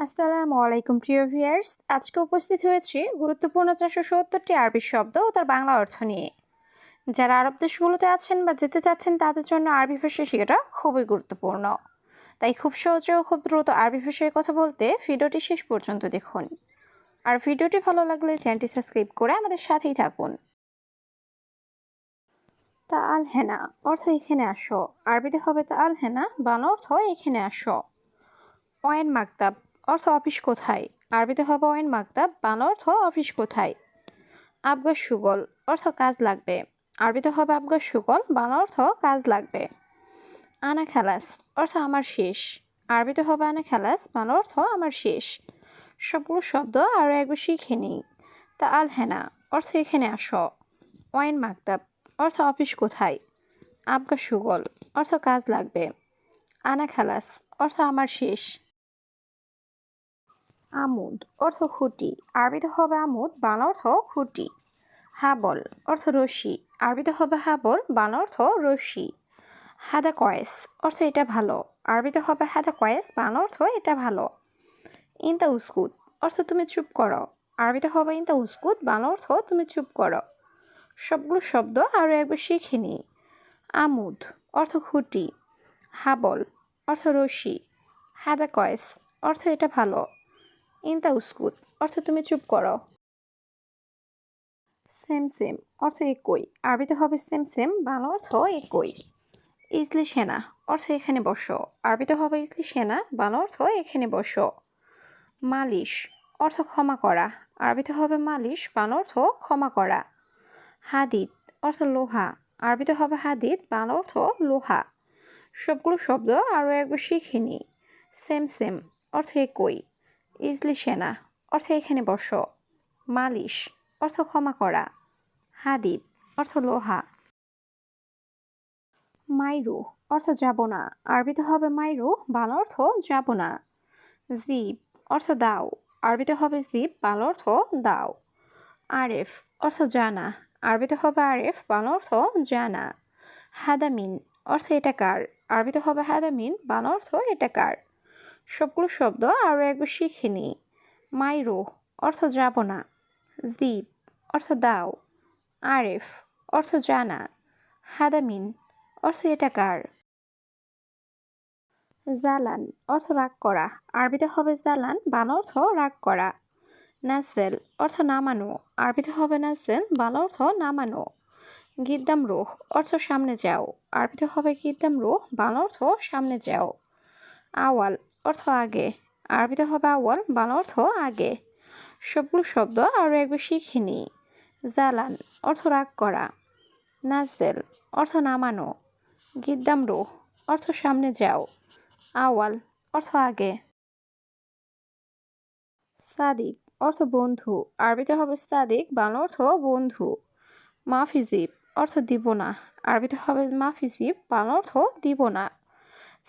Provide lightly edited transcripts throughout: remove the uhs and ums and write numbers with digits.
আসসালামু আলাইকুম প্রিয় ভিউয়ার্স। আজকে উপস্থিত হয়েছি গুরুত্বপূর্ণ 470টি আরবি শব্দ ও তার বাংলা অর্থ নিয়ে। যারা আরব দেশগুলোতে আছেন বা যেতে চাচ্ছেন তাদের জন্য আরবি ভাষা শেখাটা খুবই গুরুত্বপূর্ণ। তাই খুব সহজে ও খুব দ্রুত আরবি ভাষায় কথা বলতে ভিডিওটি শেষ পর্যন্ত দেখুন। আর ভিডিওটি ভালো লাগলে চ্যানেলটি সাবস্ক্রাইব করে আমাদের সাথেই থাকুন। তা আল হেনা অর্থ এখানে আসো। আরবিতে হবে তা আল হেনা, বাংলা অর্থ এখানে আসো। ওয়েন মাকতাব অর্থ অফিস কোথায়। আরবিতে হবে ওয়েন মাকতাব, বাংলা অর্থ অফিস কোথায়। আবগা সুগল অর্থ কাজ লাগবে। আরবিতে হবে আবগা সুগল, বাংলা অর্থ কাজ লাগবে। আনা খালাস অর্থ আমার শেষ। আরবিতে হবে আনা খালাস, বাংলা অর্থ আমার শেষ। সবগুলো শব্দ আরও একবার শিখে নিই। তা আল হেনা অর্থ এখানে আসো। ওয়াইন মাকতাব অর্থ অফিস কোথায়। আবগা সুগল অর্থ কাজ লাগবে। আনা খালাস অর্থ আমার শেষ। আমুদ অর্থ খুঁটি। আরবিতে হবে আমুদ, বাংলা অর্থ খুঁটি। হাবল অর্থ রশি। আরবিতে হবে হাবল, বাংলা অর্থ রশি। হাদা কয়েস অর্থ এটা ভালো। আরবিতে হবে হাদা কয়েস, বাংলা অর্থ এটা ভালো। ইনতা উস্কুত অর্থ তুমি চুপ করো। আরবিতে হবে ইনতা উস্কুত, বাংলা অর্থ তুমি চুপ করো। সবগুলো শব্দ আরও একবার শিখে নিই। আমুদ অর্থ খুঁটি। হাবল অর্থ রশি। হাদা কয়েস অর্থ এটা ভালো। ইনতা উস্কুত অর্থ তুমি চুপ করো। সেম সেম অর্থ একই। আরবিতে হবে সেম সেম, বাংলা অর্থ একই। ইজলি সেনা অর্থ এখানে বসো। আরবিতে হবে ইজলি সেনা, বাংলা অর্থ এখানে বসো। মালিশ অর্থ ক্ষমা করা। আরবিতে হবে মালিশ, বাংলা অর্থ ক্ষমা করা। হাদিদ অর্থ লোহা। আরবিতে হবে হাদিদ, বাংলা অর্থ লোহা। সবগুলো শব্দ আরও একবার শিখে নিই। সেম সেম অর্থ একই। ইজলি সেনা অর্থ এখানে বসো। মালিশ অর্থ ক্ষমা করা। হাদিদ অর্থ লোহা। মাইরু অর্থ যাব না। আরবিতে হবে মাইরু, বাংলা অর্থ যাব না। জিব অর্থ দাও। আরবিতে হবে জিব, বাংলা অর্থ দাও। আরেফ অর্থ জানা। আরবিতে হবে আরেফ, বাংলা অর্থ জানা। হাদামিন অর্থ এটা কার। আরবিতে হবে হাদামিন, বাংলা অর্থ এটা কার। সবগুলো শব্দ আরও একবার শিখে নিই। মাইরু অর্থ যাব না। জিব অর্থ দাও। আরেফ অর্থ জানা। হাদামিন অর্থ এটা কার। জালান অর্থ রাগ করা। আরবিতে হবে জালান, বাংলা অর্থ রাগ করা। নাসেল অর্থ নামানো। আরবিতে হবে নাসেল, বাংলা অর্থ নামানো। গিদ্দাম রুহ অর্থ সামনে যাও। আরবিতে হবে গিদ্দাম রুহ, বাংলা অর্থ সামনে যাও। আওয়াল অর্থ আগে। আরবিতে হবে আওয়াল, বাংলা অর্থ আগে। সবগুলো শব্দ আরও একবার শিখে নিই। জালান অর্থ রাগ করা। নাজেল অর্থ নামানো। গিদ্দাম রুহ অর্থ সামনে যাও। আওয়াল অর্থ আগে। সাদিক অর্থ বন্ধু। আরবিতে হবে সাদিক, বাংলা অর্থ বন্ধু। মাফিজিব অর্থ দিব না। আরবিতে হবে মাফিজিব, বাংলা অর্থ দিব না।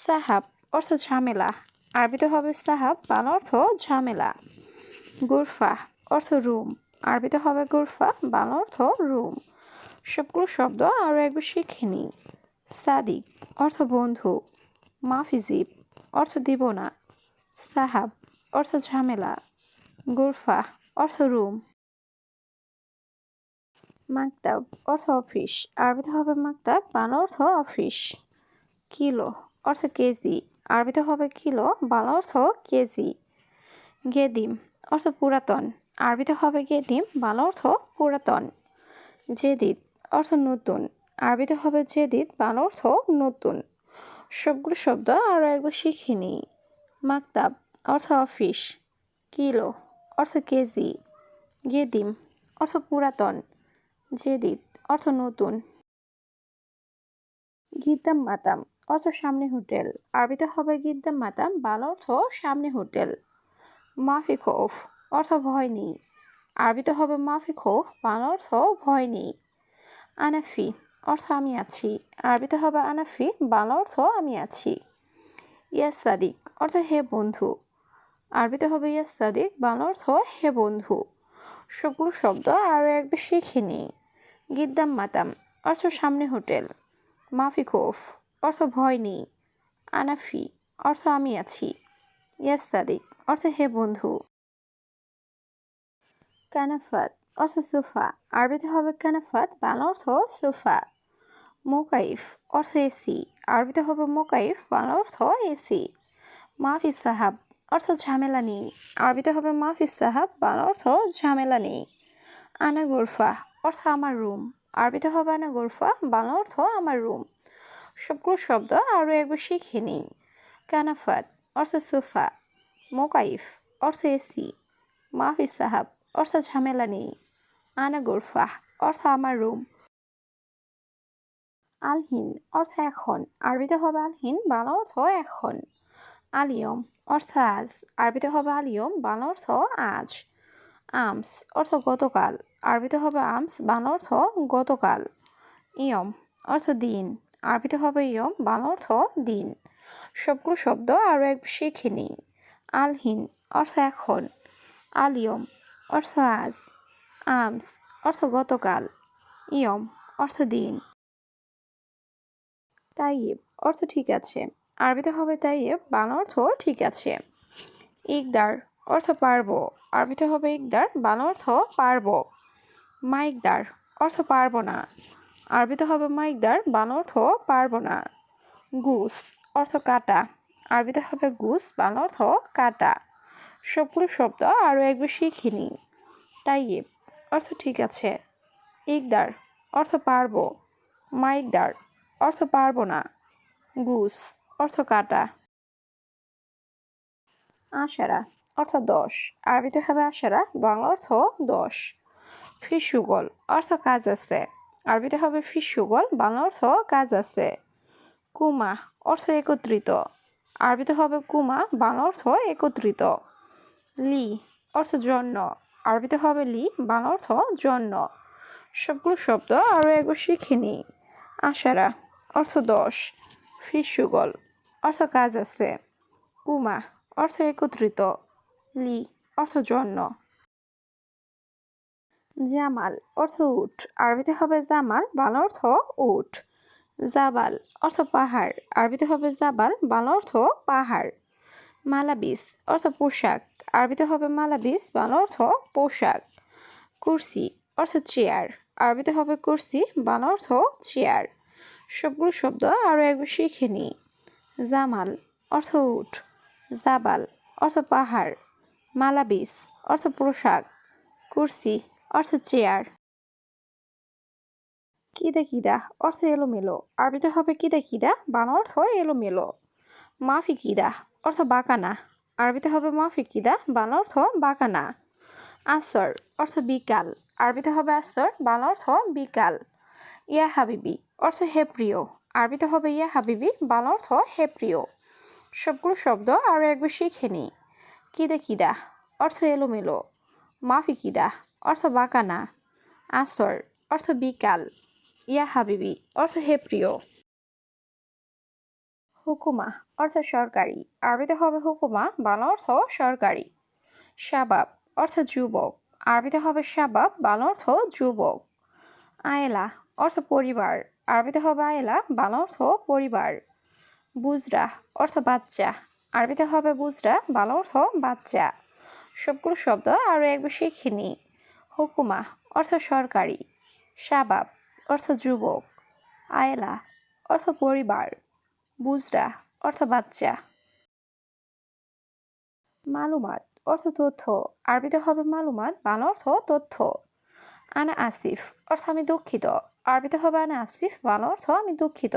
সাহাব অর্থ ঝামেলা। আরবিতে হবে সাহাব, বাংলা অর্থ ঝামেলা। গুরফা অর্থ রুম। আরবিতে হবে গুরফা, বাংলা অর্থ রুম। সবগুলো শব্দ আরও একবার শিখে নিই। সাদিক অর্থ বন্ধু। মাফিজিব অর্থ দিব না। সাহাব অর্থ ঝামেলা। গুরফা অর্থ রুম। মাকতাব অর্থ অফিস। আরবিতে হবে মাকতাব, বাংলা অর্থ অফিস। কিলো অর্থ কেজি। আরবিতে হবে কিলো, বাংলা অর্থ কেজি। গেদিম অর্থ পুরাতন। আরবিতে হবে গেদিম, বাংলা অর্থ পুরাতন। জেদিদ অর্থ নতুন। আরবিতে হবে জেদিদ, বাংলা অর্থ নতুন। সবগুলো শব্দ আরও একবার শিখে নিই। মাকতাব অর্থ অফিস। কিলো অর্থ কেজি। গেদিম অর্থ পুরাতন। জেদিদ অর্থ নতুন। গিদ্দাম মাতাম অর্থ সামনে হোটেল। আরবিতে হবে গিদ্দাম মাতাম, বাংলা অর্থ সামনে হোটেল। মাফি খৌফ অর্থ ভয় নেই। আরবিতে হবে মাফি খৌফ, বাংলা অর্থ ভয় নেই। আনাফি অর্থ আমি আছি। আরবিতে হবে আনাফি, বাংলা অর্থ আমি আছি। ইয়াস সাদিক অর্থ হে বন্ধু। আরবিতে হবে ইয়াস সাদিক, বাংলা অর্থ হে বন্ধু। সবগুলো শব্দ আরও একবার শিখে নিই। গিদ্দাম মাতাম অর্থ সামনে হোটেল। মাফি খৌফ অর্থ ভয় নেই। আনাফি অর্থ আমি আছি। ইয়াস সাদিক অর্থ হে বন্ধু। কানাফাত অর্থ সোফা, আরবিতে হবে কানাফাত, বাংলা অর্থ সোফা। মোকাইফ অর্থ এসি, আরবিতে হবে মোকাইফ, বাংলা অর্থ এসি। মাহফিজ সাহাব অর্থ ঝামেলা নেই, আরবিতে হবে মাহফিজ সাহাব, বাংলা অর্থ ঝামেলা নেই। আনা গোরফা অর্থ আমার রুম, আরবিতে হবে আনা গোরফা, বাংলা অর্থ আমার রুম। সবগুলো শব্দ আরও একবার শিখে নিই। কানাফাত অর্থ সোফা, মোকাইফ অর্থ এসি, মাহফিজ সাহাব অর্থ ঝামেলা নেই, আনা গোরফা অর্থ আমার রুম। আলহিন অর্থ এখন, আরবিতে হবে আলহিন, বাংলা অর্থ এখন। আলিয়ম অর্থ আজ, আরবিতে হবে আলিয়ম, বাংলা অর্থ আজ। আমস অর্থ গতকাল, আরবিতে হবে আমস, বাংলা অর্থ গতকাল। ইয়ম অর্থ দিন, আরবিতে হবে ইয়ম, বাংলা অর্থ দিন। সবগুলো শব্দ আরও এক শিখে নিই। আলহিন অর্থ এখন, আলিয়ম অর্থ আজ, আমস অর্থ গতকাল, ইয়ম অর্থ দিন। তাইয়েব অর্থ ঠিক আছে, আরবিতে হবে তাইয়েব, বাংলা অর্থ ঠিক আছে। ইকদার অর্থ পারবো, আরবিতে হবে ইকদার, বাংলা অর্থ পারবো। মাইকদার অর্থ পারবো না, আরবিতে হবে মাইকদার, বাংলা অর্থ পারবো না। গুস অর্থ কাটা, আরবিতে হবে গুস, বাংলা অর্থ কাটা। সবগুলো শব্দ আরও একবার শিখে নিই। তাইয়েব অর্থ ঠিক আছে, ইকদার অর্থ পারবো, মাইকদার অর্থ পারবো না, গুস অর্থ কাটা। আশারা অর্থ 10, আরবিতে হবে আশারা, বাংলা অর্থ 10। ফিসুগল অর্থ কাজ আছে, আরবিতে হবে ফিসুগল, বাংলা অর্থ কাজ আছে। কুমা অর্থ একত্রিত, আরবিতে হবে কুমা, বাংলা অর্থ একত্রিত। লি অর্থ জন্য, আরবিতে হবে লি, বাংলা অর্থ জন্য। সবগুলো শব্দ আরও একবার শিখে নিই। আশারা অর্থ 10, ফিসুগল অর্থ কাজ আছে, কুমা অর্থ একত্রিত, লি অর্থ জন্য। জামাল অর্থ উট, আরবিতে হবে জামাল, বাংলা অর্থ উট। জাবাল অর্থ পাহাড়, আরবিতে হবে জাবাল, বাংলা অর্থ পাহাড়। মালাবিস অর্থ পোশাক, আরবিতে হবে মালাবিস, বাংলা অর্থ পোশাক। কুরসি অর্থ চেয়ার, আরবিতে হবে কুরসি, বাংলা অর্থ চেয়ার। সবগুলো শব্দ আরও একবার শিখে নিই। জামাল অর্থ উট, জাবাল অর্থ পাহাড়, মালাবিস অর্থ পোশাক, কুরসি অর্থ চেয়ার। কিদা কিদা অর্থ এলোমেলো, আরবিতে হবে কিদা কিদা, বাংলা অর্থ এলোমেলো। মাফি কিদা অর্থ বাঁকানা, আরবিতে হবে মাফি কিদা, বাংলা অর্থ বাঁকানা। আসর অর্থ বিকাল, আরবিতে হবে আসর, বাংলা অর্থ বিকাল। ইয়া হাবিবি অর্থ হে প্রিয়, আরবিতে হবে ইয়া হাবিবি, বাংলা অর্থ হে প্রিয়। সবগুলো শব্দ আরও একবার শিখে নিই। কিদা কিদা অর্থ এলোমেলো, মাফি কিদা অর্থ বাঁকানা, আসর অর্থ বিকাল, ইয়া হাবিবি অর্থ হে প্রিয়। হুকুমা অর্থ সরকারি, আরবিতে হবে হুকুমা, বাংলা অর্থ সরকারি। শাবাব অর্থ যুবক, আরবিতে হবে শাবাব, বাংলা অর্থ যুবক। আয়েলা অর্থ পরিবার, আরবিতে হবে আয়েলা, বাংলা অর্থ পরিবার। বুজরা অর্থ বাচ্চা, আরবিতে হবে বুজরা, বাংলা অর্থ বাচ্চা। সবগুলো শব্দ আরও একবার শিখে নিই। হুকুমা অর্থ সরকারি, শাবাব অর্থ যুবক, আয়েলা অর্থ পরিবার, বুজরা অর্থ বাচ্চা। মালুমাত অর্থ তথ্য, আরবিতে হবে মালুমাত, বাংলা অর্থ তথ্য। আনা আসিফ অর্থ আমি দুঃখিত, আরবিতে হবে আনা আসিফ, বাংলা অর্থ আমি দুঃখিত।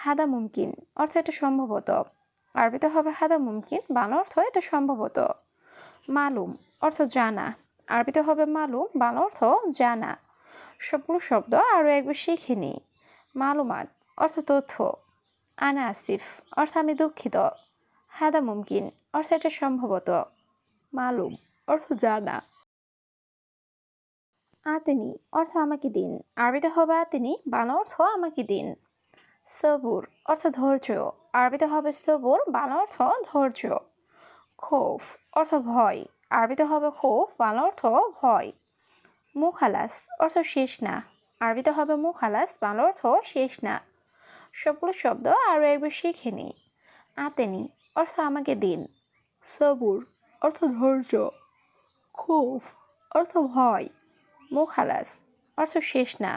হাদা মুমকিন অর্থ এটা সম্ভবত, আরবিতে হবে হাদা মুমকিন, বাংলা অর্থ এটা সম্ভবত। মালুম অর্থ জানা, আরবিতে হবে মালুম, বাংলা অর্থ জানা। সবগুলো শব্দ আরও একবার শিখে নিই। মালুমাত অর্থ তথ্য, আনা আসিফ অর্থ আমি দুঃখিত, হাদা মুমকিন অর্থ এটা সম্ভবত, মালুম অর্থ জানা। আতেনি অর্থ আমাকে দিন, আরবিতে হবে আতেনি, বাংলা অর্থ আমাকে দিন। সবুর অর্থ ধৈর্য, আরবিতে হবে সবুর, বাংলা অর্থ ধৈর্য। খৌফ অর্থ ভয়, আরবিতে হবে খৌফ, বাংলা অর্থ ভয়। মুখালাস অর্থ শেষ না, আরবিতে হবে মুখালাস, বাংলা অর্থ শেষ না। সবগুলো শব্দ আরও একবার শিখে নিই। আতেনি অর্থ আমাকে দিন, সবুর অর্থ ধৈর্য, খুফ অর্থ ভয়, মুখালাস অর্থ শেষ না,